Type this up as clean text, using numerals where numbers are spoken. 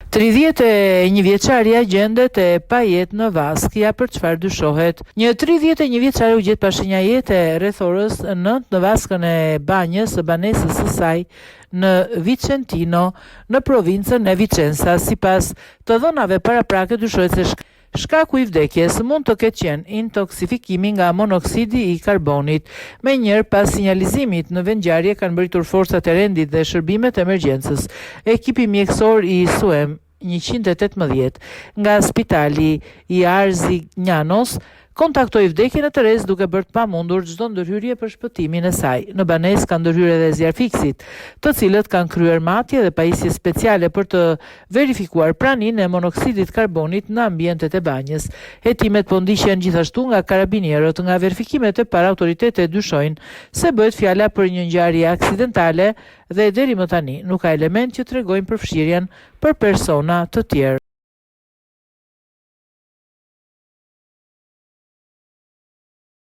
31 vjeçaria gjendet e pa jetë në Vaskja, për çfarë dyshohet. Një 31 vjeçare u gjet pa shenja jete rreth orës 9 në vaskën e banjës së banesës së saj në Vicentino, në provincën e Vicenza. Sipas të dhënave paraprake, dyshohet se shkaku i vdekjes mund të ketë qenë intoksifikimi nga monoksidi i karbonit. Menjëherë, pas sinjalizimit në vendngjarje, kanë mbërritur forcat e rendit dhe shërbimet e emergjencës. Ekipi mjekësor i SUEM 118 nga spitali i Arsignanos kontaktoi vdekjen e Terez duke bërë të pamundur çdo ndërhyrje për shpëtimin e saj. Në banesë kanë ndërhyrë edhe zjarfiksit, të cilët kanë kryer matje dhe pajisje speciale për të verifikuar praninë e monoksidit karbonit në ambientet e banjës. Hetimet po ndiqen gjithashtu nga karabinierët. Nga verifikimet e para, autoritetet dyshojnë se bëhet fjala për një ngjarje aksidentale dhe deri më tani nuk ka element që tregojnë përfshirjen për persona të tjerë.